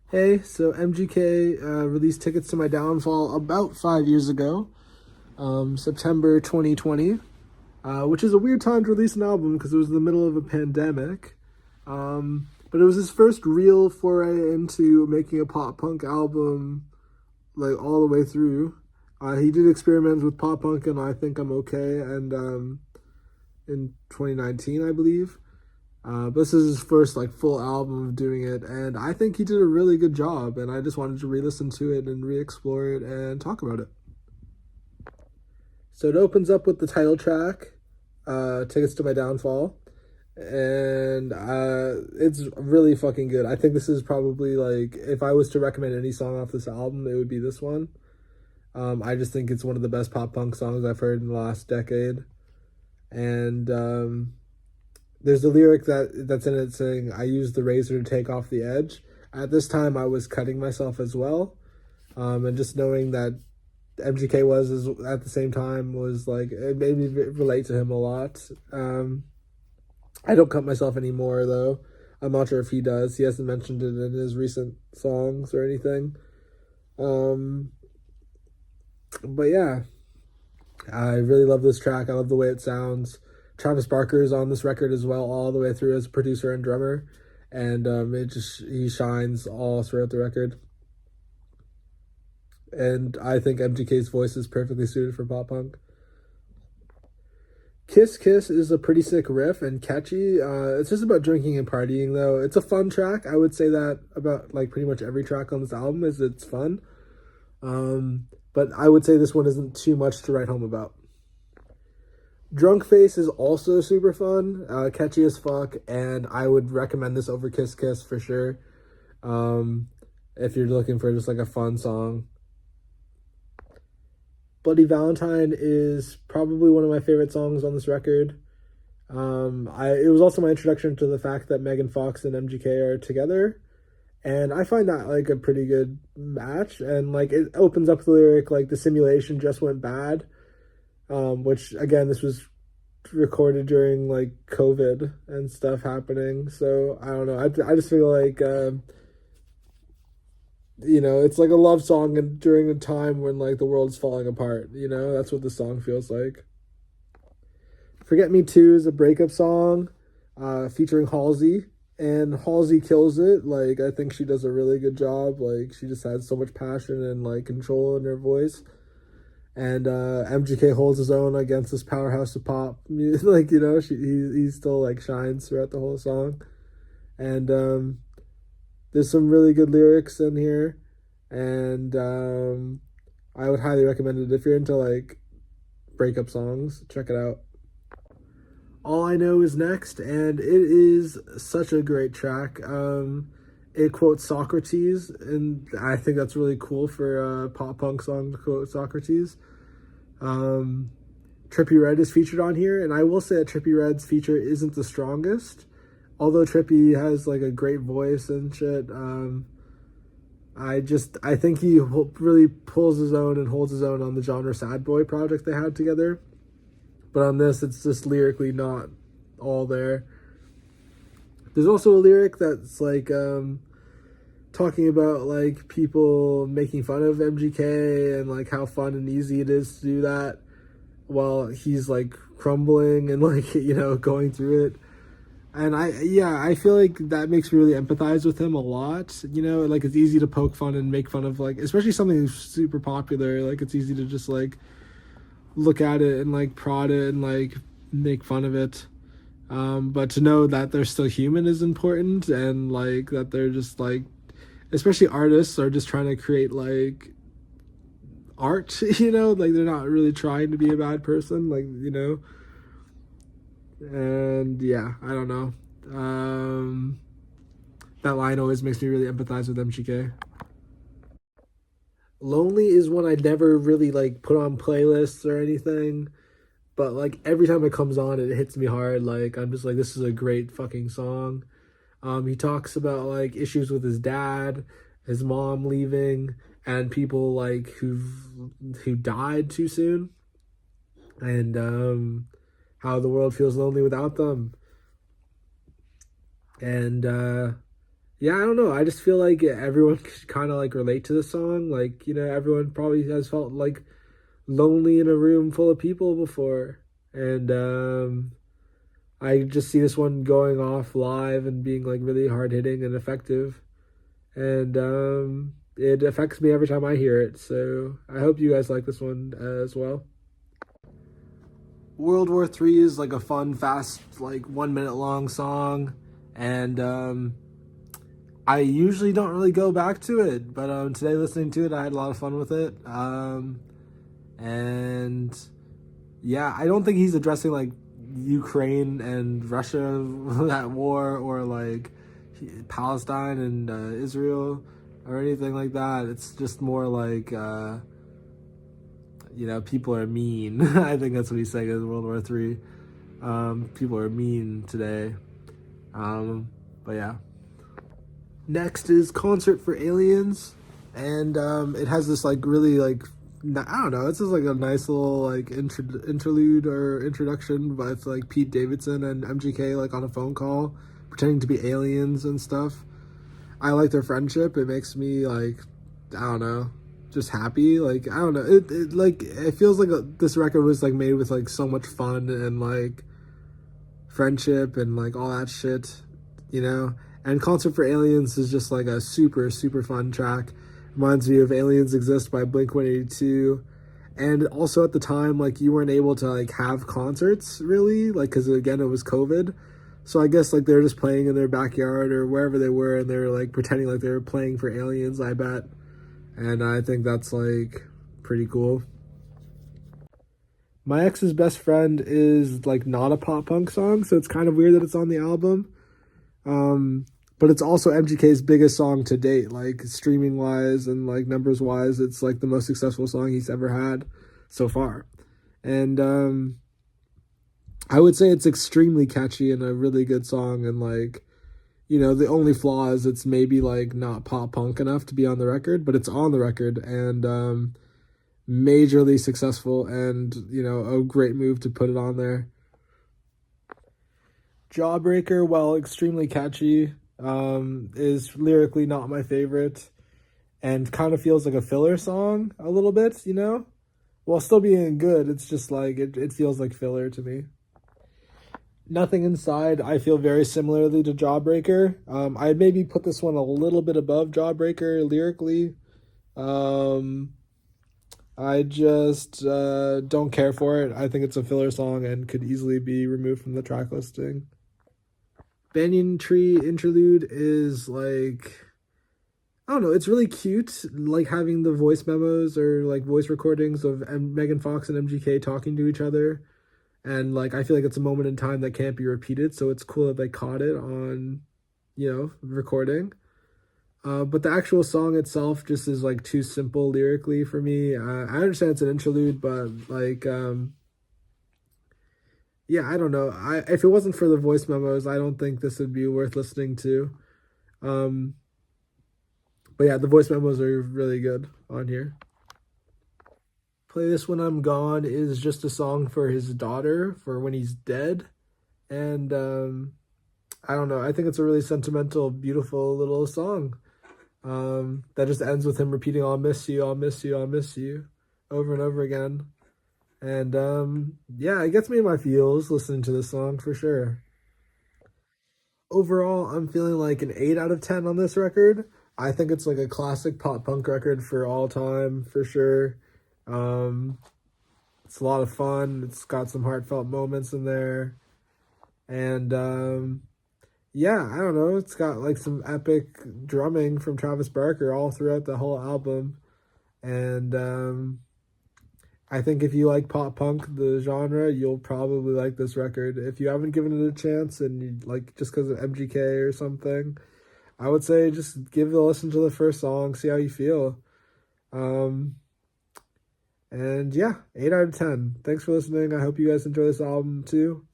Hey, so MGK released Tickets to My Downfall about 5 years ago, September 2020, which is a weird time to release an album because it was in the middle of a pandemic. But it was his first real foray into making a pop punk album, like all the way through. He did experiments with pop punk and I Think I'm Okay, and in 2019, I believe. This is his first like full album of doing it, and I think he did a really good job. And I just wanted to re-listen to it and re-explore it and talk about it. So it opens up with the title track, "Tickets to My Downfall," and it's really fucking good. I think this is probably like if I was to recommend any song off this album, it would be this one. I just think it's one of the best pop punk songs I've heard in the last decade, and there's a lyric that's in it saying, "I used the razor to take off the edge." At this time, I was cutting myself as well, and just knowing that MGK was at the same time was like it made me relate to him a lot. I don't cut myself anymore though. I'm not sure if he does. He hasn't mentioned it in his recent songs or anything. Um, but yeah, I really love this track. I love the way it sounds. Travis Barker is on this record as well, all the way through as a producer and drummer, and it just he shines all throughout the record. And I think MGK's voice is perfectly suited for pop punk. Kiss Kiss is a pretty sick riff and catchy. It's just about drinking and partying though. It's a fun track. I would say that about like pretty much every track on this album is it's fun. But I would say this one isn't too much to write home about. Drunk Face is also super fun, catchy as fuck, and I would recommend this over Kiss Kiss for sure. Um, if you're looking for just like a fun song. Bloody Valentine is probably one of my favorite songs on this record. It was also my introduction to the fact that Megan Fox and MGK are together, and I find that like a pretty good match. And like it opens up the lyric like the simulation just went bad, which again this was recorded during like COVID and stuff happening. So I don't know. I just feel like it's like a love song and during a time when like the world's falling apart. That's what the song feels like. Forget Me Too is a breakup song, featuring Halsey, and Halsey kills it. Like I think she does a really good job. Like she just has so much passion and like control in her voice. And MGK holds his own against this powerhouse of pop. Like he still like shines throughout the whole song, and there's some really good lyrics in here, and I would highly recommend it if you're into like breakup songs. Check it out. All I Know Is Next, and it is such a great track. It quotes Socrates, and I think that's really cool for a pop punk song to quote Socrates. Um, Trippie Redd is featured on here, and I will say that Trippie Redd's feature isn't the strongest, although Trippie has like a great voice and shit. I think he really pulls his own and holds his own on the Genre Sad Boy project they had together. But on this, it's just lyrically not all there. There's also a lyric that's like talking about like people making fun of MGK and like how fun and easy it is to do that while he's like crumbling and like going through it. And I feel like that makes me really empathize with him a lot. Like it's easy to poke fun and make fun of like especially something that's super popular. Like it's easy to just like look at it and like prod it and like make fun of it. But to know that they're still human is important, and like that they're just like, especially artists are just trying to create like art, like they're not really trying to be a bad person, and yeah, I don't know. That line always makes me really empathize with MGK. Lonely is one I never really like put on playlists or anything, but like every time it comes on, it hits me hard. Like I'm just like, this is a great fucking song. He talks about like issues with his dad, his mom leaving, and people like who died too soon, and how the world feels lonely without them. And Yeah, I don't know. I just feel like everyone could kind of like relate to the song. Like, everyone probably has felt like lonely in a room full of people before. And I just see this one going off live and being like really hard hitting and effective. And it affects me every time I hear it. So I hope you guys like this one as well. World War III is like a fun, fast, like 1 minute long song. And I usually don't really go back to it, but today listening to it, I had a lot of fun with it. And yeah, I don't think he's addressing like Ukraine and Russia that war or like Palestine and Israel or anything like that. It's just more like people are mean. I think that's what he's saying in World War III. People are mean today. But yeah. Next is Concert for Aliens, and it has this like really like I don't know. It's just like a nice little like interlude or introduction with like Pete Davidson and MGK like on a phone call, pretending to be aliens and stuff. I like their friendship. It makes me like I don't know, just happy. Like I don't know. It feels like this record was like made with like so much fun and like friendship and like all that shit, you know. And Concert for Aliens is just like a super super fun track. Reminds me of Aliens Exist by Blink 182. And also at the time, like you weren't able to like have concerts really, like because again it was COVID. So I guess like they're just playing in their backyard or wherever they were, and they're like pretending like they were playing for aliens. I bet, and I think that's like pretty cool. My Ex's Best Friend is like not a pop punk song, so it's kind of weird that it's on the album. Um, but it's also MGK's biggest song to date, like streaming wise and like numbers wise. It's like the most successful song he's ever had so far. And I would say it's extremely catchy and a really good song. And like, the only flaw is it's maybe like not pop punk enough to be on the record, but it's on the record and majorly successful and, a great move to put it on there. Jawbreaker, while extremely catchy, is lyrically not my favorite and kind of feels like a filler song a little bit, While still being good, it's just like it feels like filler to me. Nothing Inside, I feel very similarly to Jawbreaker. I'd maybe put this one a little bit above Jawbreaker lyrically. Um, I just don't care for it. I think it's a filler song and could easily be removed from the track listing. Banyan Tree Interlude is like, I don't know, it's really cute, like having the voice memos or like voice recordings of Megan Fox and MGK talking to each other. And like, I feel like it's a moment in time that can't be repeated. So it's cool that they caught it on, recording. But the actual song itself just is like too simple lyrically for me. I understand it's an interlude, but like, yeah, I don't know. If it wasn't for the voice memos, I don't think this would be worth listening to. Um, but yeah, the voice memos are really good on here. Play This When I'm Gone is just a song for his daughter for when he's dead. And I don't know. I think it's a really sentimental, beautiful little song that just ends with him repeating, I'll miss you, I'll miss you, I'll miss you over and over again. And yeah, it gets me in my feels listening to this song for sure. Overall, I'm feeling like an 8 out of 10 on this record. I think it's like a classic pop punk record for all time for sure. Um, it's a lot of fun. It's got some heartfelt moments in there. And yeah, I don't know. It's got like some epic drumming from Travis Barker all throughout the whole album. And I think if you like pop punk, the genre, you'll probably like this record. If you haven't given it a chance and you like just because of MGK or something, I would say just give it a listen to the first song, see how you feel. And yeah, 8 out of 10. Thanks for listening. I hope you guys enjoy this album too.